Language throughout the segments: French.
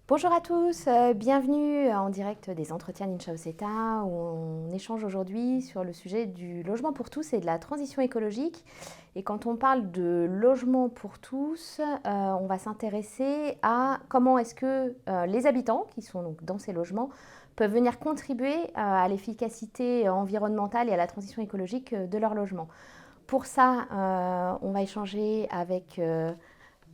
Bonjour à tous, bienvenue en direct des entretiens d'Inchaoseta où on échange aujourd'hui sur le sujet du logement pour tous et de la transition écologique. Et quand on parle de logement pour tous, on va s'intéresser à comment est-ce que les habitants qui sont donc dans ces logements peuvent venir contribuer à l'efficacité environnementale et à la transition écologique de leur logement. Pour ça, on va échanger avec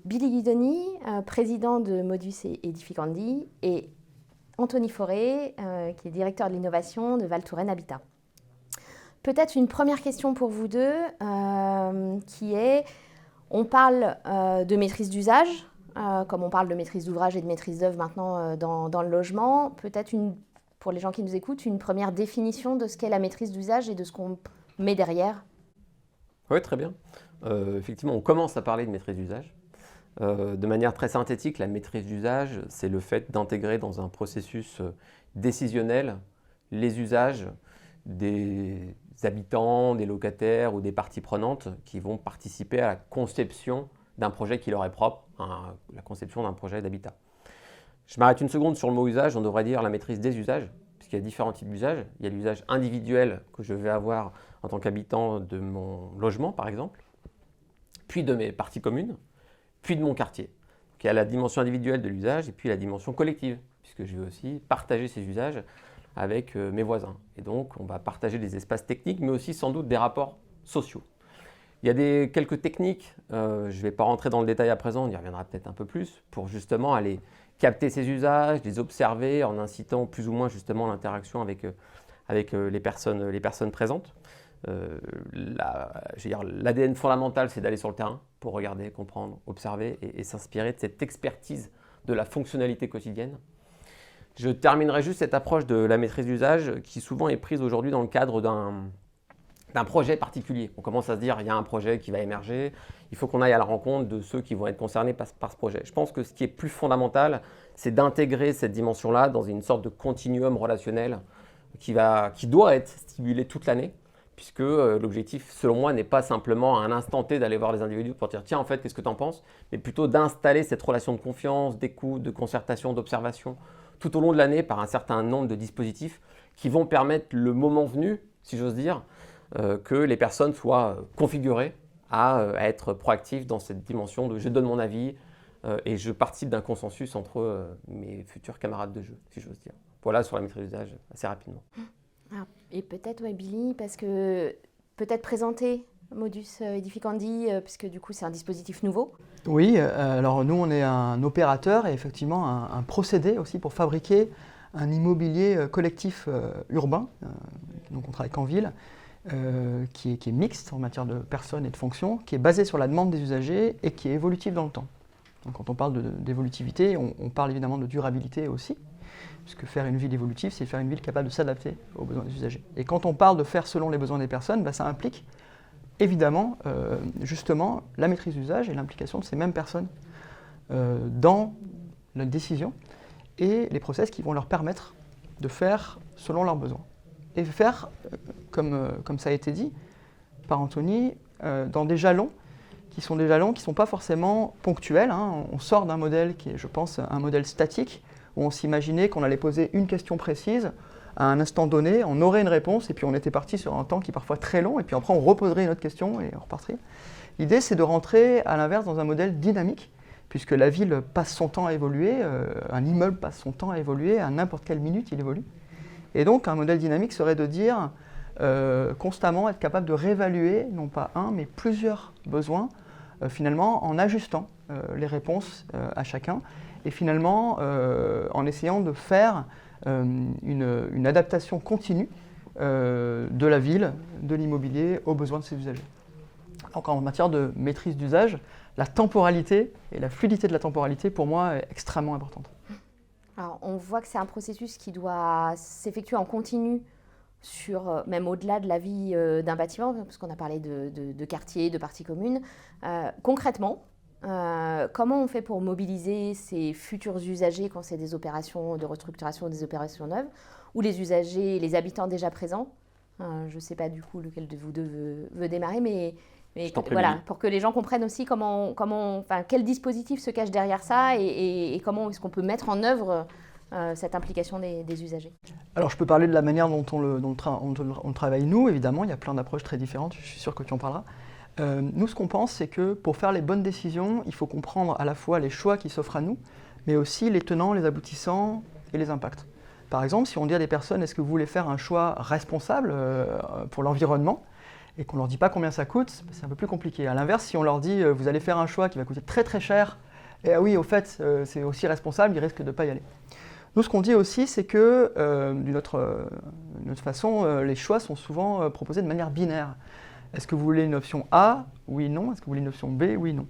Billy Guidoni, président de Modus Edificandi, et Anthony Forêt, qui est directeur de l'innovation de Val Touraine Habitat. Peut-être une première question pour vous deux, qui est, on parle de maîtrise d'usage, comme on parle de maîtrise d'ouvrage et de maîtrise d'œuvre maintenant dans le logement. Peut-être, pour les gens qui nous écoutent, une première définition de ce qu'est la maîtrise d'usage et de ce qu'on met derrière. Oui, très bien. Effectivement, on commence à parler de maîtrise d'usage. De manière très synthétique, la maîtrise d'usage, c'est le fait d'intégrer dans un processus décisionnel les usages des habitants, des locataires ou des parties prenantes qui vont participer à la conception d'un projet qui leur est propre, la conception d'un projet d'habitat. Je m'arrête une seconde sur le mot usage, on devrait dire la maîtrise des usages, puisqu'il y a différents types d'usages. Il y a l'usage individuel que je vais avoir en tant qu'habitant de mon logement, par exemple, puis de mes parties communes, puis de mon quartier. Donc, il y a la dimension individuelle de l'usage et puis la dimension collective, puisque je vais aussi partager ces usages avec mes voisins. Et donc, on va partager des espaces techniques, mais aussi sans doute des rapports sociaux. Il y a quelques techniques, je ne vais pas rentrer dans le détail à présent, on y reviendra peut-être un peu plus, pour justement aller capter ces usages, les observer en incitant plus ou moins justement l'interaction avec les personnes présentes. L'ADN fondamental, c'est d'aller sur le terrain pour regarder, comprendre, observer et s'inspirer de cette expertise de la fonctionnalité quotidienne. Je terminerai juste cette approche de la maîtrise d'usage qui souvent est prise aujourd'hui dans le cadre d'un projet particulier. On commence à se dire, il y a un projet qui va émerger, il faut qu'on aille à la rencontre de ceux qui vont être concernés par ce projet. Je pense que ce qui est plus fondamental, c'est d'intégrer cette dimension-là dans une sorte de continuum relationnel qui doit être stimulé toute l'année, puisque l'objectif, selon moi, n'est pas simplement à un instant T d'aller voir les individus pour dire « tiens, en fait, qu'est-ce que tu en penses ?» mais plutôt d'installer cette relation de confiance, d'écoute, de concertation, d'observation, tout au long de l'année par un certain nombre de dispositifs qui vont permettre, le moment venu, si j'ose dire, que les personnes soient configurées à être proactives dans cette dimension de « je donne mon avis et je participe d'un consensus entre mes futurs camarades de jeu », si j'ose dire. Voilà sur la maîtrise d'usage, assez rapidement. Et peut-être, Billy, parce que peut-être présenter Modus Edificandi, puisque du coup c'est un dispositif nouveau. Oui, alors nous on est un opérateur et effectivement un procédé aussi pour fabriquer un immobilier collectif urbain, donc on travaille qu'en ville, qui est mixte en matière de personnes et de fonctions, qui est basé sur la demande des usagers et qui est évolutif dans le temps. Donc quand on parle d'évolutivité, on parle évidemment de durabilité aussi, puisque faire une ville évolutive, c'est faire une ville capable de s'adapter aux besoins des usagers. Et quand on parle de faire selon les besoins des personnes, ça implique évidemment justement la maîtrise d'usage et l'implication de ces mêmes personnes dans la décision et les process qui vont leur permettre de faire selon leurs besoins. Et faire, comme ça a été dit par Anthony, dans des jalons qui sont pas forcément ponctuels. On sort d'un modèle qui est, je pense, un modèle statique, où on s'imaginait qu'on allait poser une question précise à un instant donné, on aurait une réponse, et puis on était parti sur un temps qui est parfois très long, et puis après on reposerait une autre question et on repartirait. L'idée, c'est de rentrer à l'inverse dans un modèle dynamique, puisque la ville passe son temps à évoluer, un immeuble passe son temps à évoluer, à n'importe quelle minute il évolue. Et donc un modèle dynamique serait de dire constamment être capable de réévaluer, non pas un, mais plusieurs besoins, finalement en ajustant les réponses à chacun, et finalement en essayant de faire une adaptation continue de la ville, de l'immobilier aux besoins de ses usagers. Donc en matière de maîtrise d'usage, la temporalité et la fluidité de la temporalité pour moi est extrêmement importante. Alors, on voit que c'est un processus qui doit s'effectuer en continu même au-delà de la vie d'un bâtiment, parce qu'on a parlé de quartier, de parties communes. Concrètement, comment on fait pour mobiliser ces futurs usagers quand c'est des opérations de restructuration ou des opérations neuves, ou les usagers, les habitants déjà présents? Je ne sais pas du coup lequel de vous deux veut démarrer, mais Mais Je t'en prie, voilà, Billy. pour que les gens comprennent aussi quel dispositif se cache derrière ça et comment est-ce qu'on peut mettre en œuvre cette implication des usagers. Alors je peux parler de la manière dont on travaille nous, évidemment, il y a plein d'approches très différentes, je suis sûr que tu en parleras. Nous, ce qu'on pense, c'est que pour faire les bonnes décisions, il faut comprendre à la fois les choix qui s'offrent à nous, mais aussi les tenants, les aboutissants et les impacts. Par exemple, si on dit à des personnes, est-ce que vous voulez faire un choix responsable pour l'environnement, et qu'on ne leur dit pas combien ça coûte, c'est un peu plus compliqué. À l'inverse, si on leur dit, vous allez faire un choix qui va coûter très très cher, et ah oui, au fait, c'est aussi responsable, ils risquent de ne pas y aller. Nous, ce qu'on dit aussi, c'est que d'une autre façon, les choix sont souvent proposés de manière binaire. Est-ce que vous voulez une option A? Oui, non. Est-ce que vous voulez une option B? Oui, non.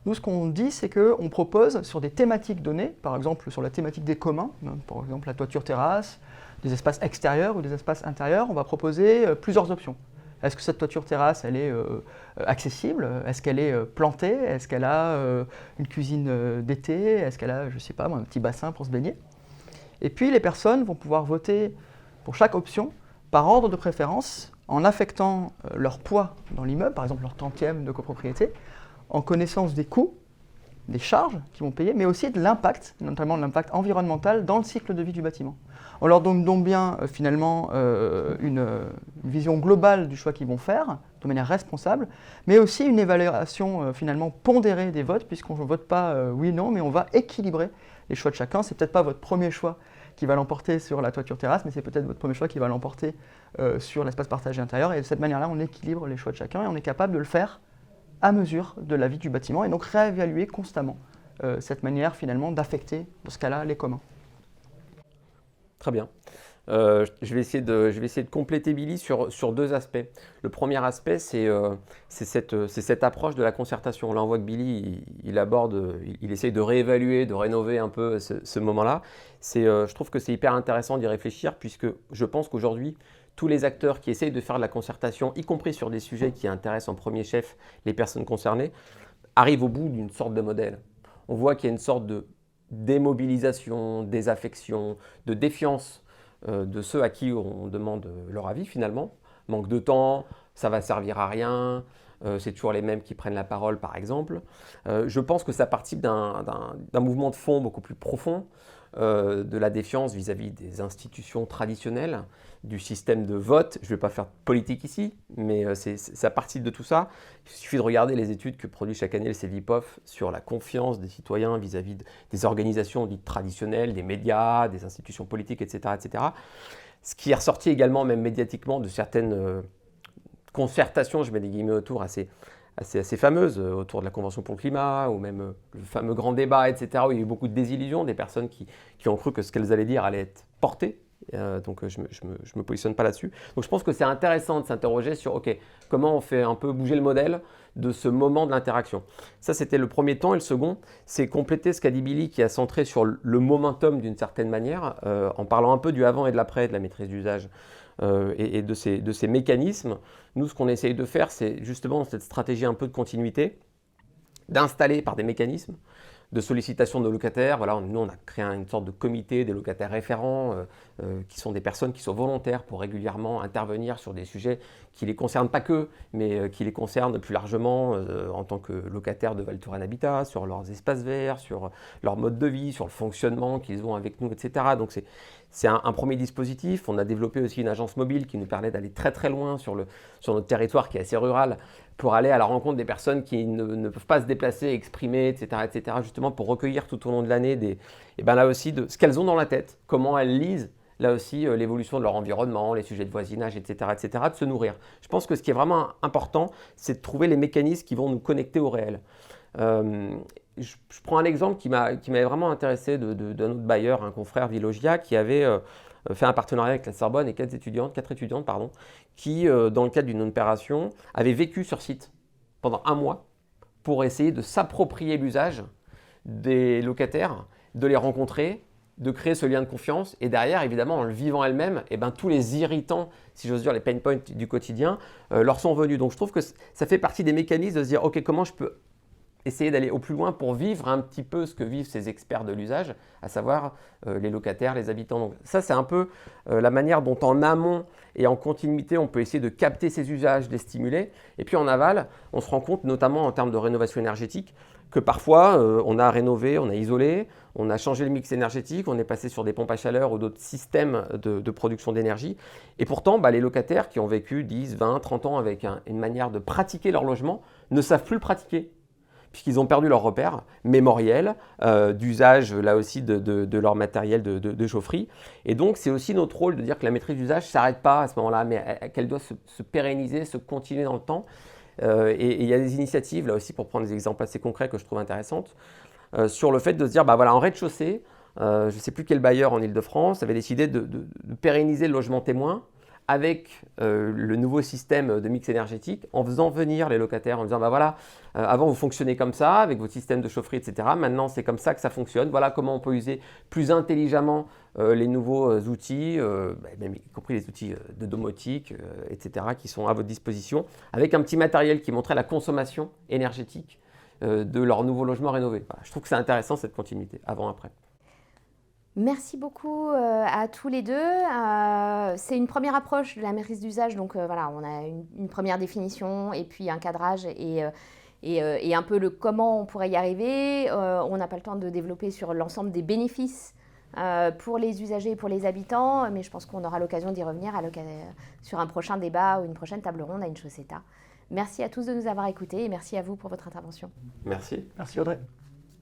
Nous, ce qu'on dit, c'est qu'on propose sur des thématiques données, par exemple sur la thématique des communs, par exemple la toiture terrasse, des espaces extérieurs ou des espaces intérieurs, on va proposer plusieurs options. Est-ce que cette toiture terrasse, elle est accessible? Est-ce qu'elle est plantée? Est-ce qu'elle a une cuisine d'été? Est-ce qu'elle a, je ne sais pas, un petit bassin pour se baigner? Et puis les personnes vont pouvoir voter pour chaque option par ordre de préférence en affectant leur poids dans l'immeuble, par exemple leur tantième de copropriété, en connaissance des coûts, des charges qu'ils vont payer, mais aussi de l'impact, notamment de l'impact environnemental dans le cycle de vie du bâtiment. On leur donne donc bien finalement une vision globale du choix qu'ils vont faire, de manière responsable, mais aussi une évaluation finalement pondérée des votes, puisqu'on ne vote pas oui-non, mais on va équilibrer les choix de chacun. C'est peut-être pas votre premier choix qui va l'emporter sur la toiture terrasse, mais c'est peut-être votre premier choix qui va l'emporter sur l'espace partagé intérieur. Et de cette manière-là, on équilibre les choix de chacun et on est capable de le faire à mesure de la vie du bâtiment et donc réévaluer constamment cette manière finalement d'affecter, dans ce cas-là, les communs. Très bien. Je vais essayer de compléter Billy sur deux aspects. Le premier aspect, c'est cette approche de la concertation. Là, on voit que Billy, il essaye de réévaluer, de rénover un peu ce moment-là. Je trouve que c'est hyper intéressant d'y réfléchir, puisque je pense qu'aujourd'hui, tous les acteurs qui essayent de faire de la concertation, y compris sur des sujets qui intéressent en premier chef les personnes concernées, arrivent au bout d'une sorte de modèle. On voit qu'il y a une sorte de démobilisation, désaffection, de défiance de ceux à qui on demande leur avis finalement. Manque de temps, ça va servir à rien, c'est toujours les mêmes qui prennent la parole par exemple. Je pense que ça participe d'un mouvement de fond beaucoup plus profond, de la défiance vis-à-vis des institutions traditionnelles, du système de vote. Je ne vais pas faire de politique ici, mais ça participe de tout ça. Il suffit de regarder les études que produit chaque année le CEVIPOF sur la confiance des citoyens vis-à-vis des organisations dites traditionnelles, des médias, des institutions politiques, etc., etc. Ce qui est ressorti également, même médiatiquement, de certaines concertations, je mets des guillemets autour, assez fameuses, autour de la Convention pour le climat, ou même le fameux grand débat, etc., où il y a eu beaucoup de désillusions, des personnes qui ont cru que ce qu'elles allaient dire allait être porté. Donc je me positionne pas là-dessus. Donc je pense que c'est intéressant de s'interroger sur comment on fait un peu bouger le modèle de ce moment de l'interaction. Ça, c'était le premier temps. Et le second, c'est compléter ce qu'a dit Billy, qui a centré sur le momentum d'une certaine manière, en parlant un peu du avant et de l'après de la maîtrise d'usage et de ces mécanismes. Nous, ce qu'on essaye de faire, c'est justement cette stratégie un peu de continuité, d'installer par des mécanismes de sollicitation de locataires. Voilà, nous, on a créé une sorte de comité des locataires référents qui sont des personnes qui sont volontaires pour régulièrement intervenir sur des sujets qui ne les concernent pas que, mais qui les concernent plus largement en tant que locataires de Val Touraine Habitat, sur leurs espaces verts, sur leur mode de vie, sur le fonctionnement qu'ils ont avec nous, etc. Donc c'est un premier dispositif. On a développé aussi une agence mobile qui nous permet d'aller très très loin sur notre territoire qui est assez rural, pour aller à la rencontre des personnes qui ne peuvent pas se déplacer, exprimer, etc., justement pour recueillir tout au long de l'année là aussi de ce qu'elles ont dans la tête, comment elles lisent là aussi l'évolution de leur environnement, les sujets de voisinage, etc., de se nourrir. Je pense que ce qui est vraiment important, c'est de trouver les mécanismes qui vont nous connecter au réel. Je prends un exemple qui m'avait vraiment intéressé d'un autre bailleur, un confrère Villogia, qui avait fait un partenariat avec la Sorbonne et quatre étudiantes qui, dans le cadre d'une opération, avaient vécu sur site pendant un mois pour essayer de s'approprier l'usage des locataires, de les rencontrer, de créer ce lien de confiance et derrière, évidemment, en le vivant elles-mêmes, tous les irritants, si j'ose dire, les pain points du quotidien, leur sont venus. Donc je trouve que ça fait partie des mécanismes de se dire, comment je peux essayer d'aller au plus loin pour vivre un petit peu ce que vivent ces experts de l'usage, à savoir les locataires, les habitants. Donc ça, c'est un peu la manière dont en amont et en continuité, on peut essayer de capter ces usages, de les stimuler. Et puis en aval, on se rend compte, notamment en termes de rénovation énergétique, que parfois, on a rénové, on a isolé, on a changé le mix énergétique, on est passé sur des pompes à chaleur ou d'autres systèmes de production d'énergie. Et pourtant, les locataires qui ont vécu 10, 20, 30 ans avec une manière de pratiquer leur logement ne savent plus le pratiquer, puisqu'ils ont perdu leur repère mémoriel, d'usage là aussi de leur matériel de chaufferie. Et donc, c'est aussi notre rôle de dire que la maîtrise d'usage ne s'arrête pas à ce moment-là, mais qu'elle doit se pérenniser, se continuer dans le temps. Et il y a des initiatives, là aussi, pour prendre des exemples assez concrets que je trouve intéressantes, sur le fait de se dire, en rez-de-chaussée, je ne sais plus quel bailleur en Ile-de-France avait décidé de pérenniser le logement témoin avec le nouveau système de mix énergétique, en faisant venir les locataires, en disant, avant vous fonctionnez comme ça, avec votre système de chaufferie, etc. Maintenant, c'est comme ça que ça fonctionne. Voilà comment on peut user plus intelligemment les nouveaux outils, même y compris les outils de domotique, etc., qui sont à votre disposition, avec un petit matériel qui montrait la consommation énergétique de leur nouveau logement rénové. Voilà, je trouve que c'est intéressant cette continuité, avant-après. Merci beaucoup à tous les deux. C'est une première approche de la maîtrise d'usage, donc on a une première définition et puis un cadrage et un peu le comment on pourrait y arriver. On n'a pas le temps de développer sur l'ensemble des bénéfices pour les usagers et pour les habitants, mais je pense qu'on aura l'occasion d'y revenir sur un prochain débat ou une prochaine table ronde à InShowCETA. Merci à tous de nous avoir écoutés et merci à vous pour votre intervention. Merci. Merci Audrey.